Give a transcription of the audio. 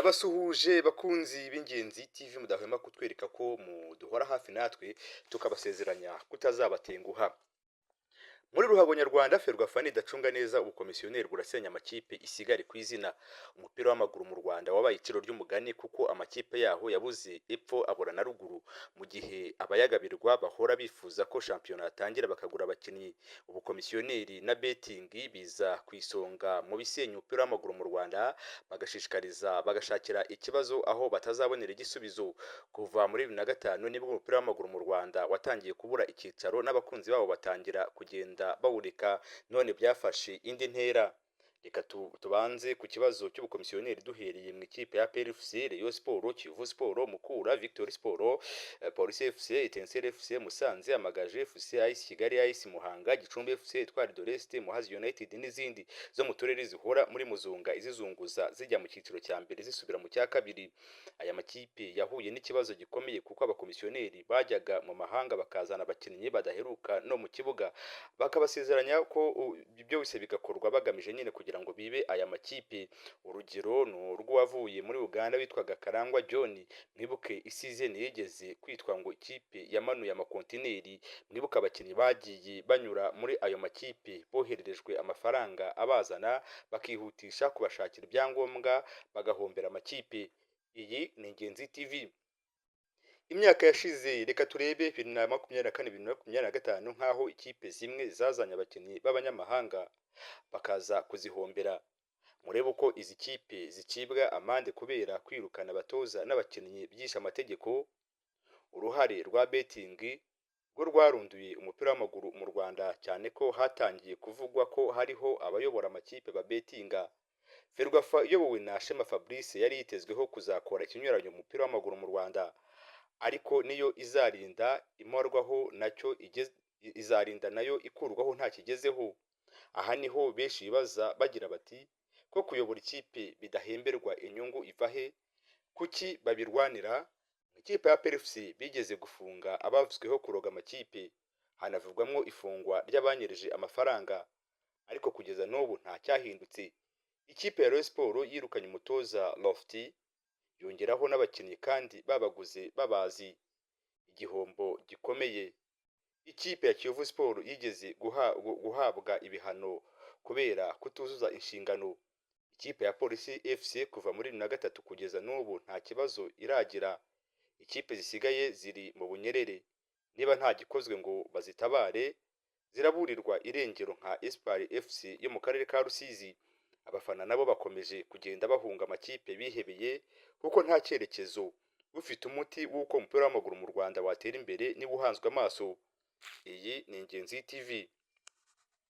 Ndabasuhuje bakunzi b'Ingenzi TV mudahwema kutwereka ko duhora hafi natwe tukabasezeranya kutazabatenguha. Muri ruhago nyarwanda Ferwafa idacunga neza ubukomisiyoneri burasenya amakipe isigare ku izina. Umupira w'amaguru mu Rwanda wabaye iciro ry'umugani kuko amakipe yaho yabuze epfo abura na ruguru, mu gihe abayagabirwa bahora bifuza ko shampiyona yatangira bakagura abakinnyi. Ubukomisiyoneri na betting biza ku isonga mu bisenya umupira w'amaguru mu Rwanda, bagashakira ikibazo aho batazabonera igisubizo. Kuva muri 2005 nibwo umupira w'amaguru mu Rwanda watangiye kubura icyicaro n'abakunzi babo batangira kugenda bawureka, none byafashe indi ntera. Reka tubanze ku kibazo cy'ubukomisiyoneri duhereye mu ikipe ya PFC, Rayon Sport, Kiyovu Sport, Mukura, Victory Sport, Police FC, Etincelle FC, Musanze, Amagaju FC, AS Kigali, AS Muhanga, Gicumbi FC, Etoile de l'Est, Muhazi United n'izindi zo mu turere zihora muri muzunga izizunguza zijya mu cyiciro cya mbere zisubira mu cya kabiri. Aya makipe yahuye n'ikibazo gikomeye kuko abakomisiyoneri bajyaga mu mahanga bakazana abakinnyi badaheruka no mu kibuga, bakabasezeranya ko byose bigakorwa bagamije nyine kugira ngo bibe aya makipe. Urugero ni urw'uwavuye muri Uganda witwaga Karangwa John. Mwibuke isizeni yigeze kwitwa ngo ikipe yamanuye amakontineri, mwibuka abakinnyi bagiye banyura muri ayo makipe bohererejwe amafaranga abazana bakihutisha kubashakira ibyangombwa bagahombera amakipe. Iyi ni Ingenzi TV. Imyaka yashize reka turebe 2024-2025 nkaho ikipe zimwe zazanye abakinnyi b'abanyamahanga bakaza kuzihombera. Murebe uko izi kipe zicibwa amande kubera kwirukana abatoza n'abakinnyi byisha amategeko. Uruhare rwa betting rwo rwarunduye umupira w'amaguru mu Rwanda, cyane ko hatangiye kuvugwa ko hariho abayobora amakipe ba bettinga. Ferwafa iyobowe na Shema Fabrice yari yitezweho kuzakora ikinyuranyo mu mupira w'amaguru mu Rwanda, ariko niyo izarinda imorwaho nacyo izarinda nayo ikurwaho nta kigezeho. Aha niho benshi bibaza bagira bati ko kuyobora ikipe bidahemberwa inyungu iva he, kuki babirwanira? Ikipe ya PFC bigeze gufunga abavuzweho kuroga amakipe, hanavugwamo ifungwa ry'abanyereje amafaranga, ariko kugeza n'ubu nta cyahindutse. Ikipe ya Rayon Sport yirukanye umutoza Lofty, yongeraho n'abakinnyi kandi babaguze babazi, igihombo gikomeye. Ikipe ya Kiyovu Sport yigeze guhabwa ibihano kubera kutuzuza inshingano. Ikipe ya Police FC kuva muri 2003 kugeza n'ubu nta kibazo iragira. Ikipe zisigaye ziri mu bunyerere, niba nta gikozwe ngo bazitabare ziraburirwa irengero nka Espoir FC yo mu karere ka Rusizi. Abafana nabo bakomeje kugenda bahunga amakipe bihebeye kuko nta cyerekezo. Ufite umuti w'uko umupira w'amaguru mu Rwanda watera imbere niba uhanzwe amaso. Iyi ni Ingenzi TV.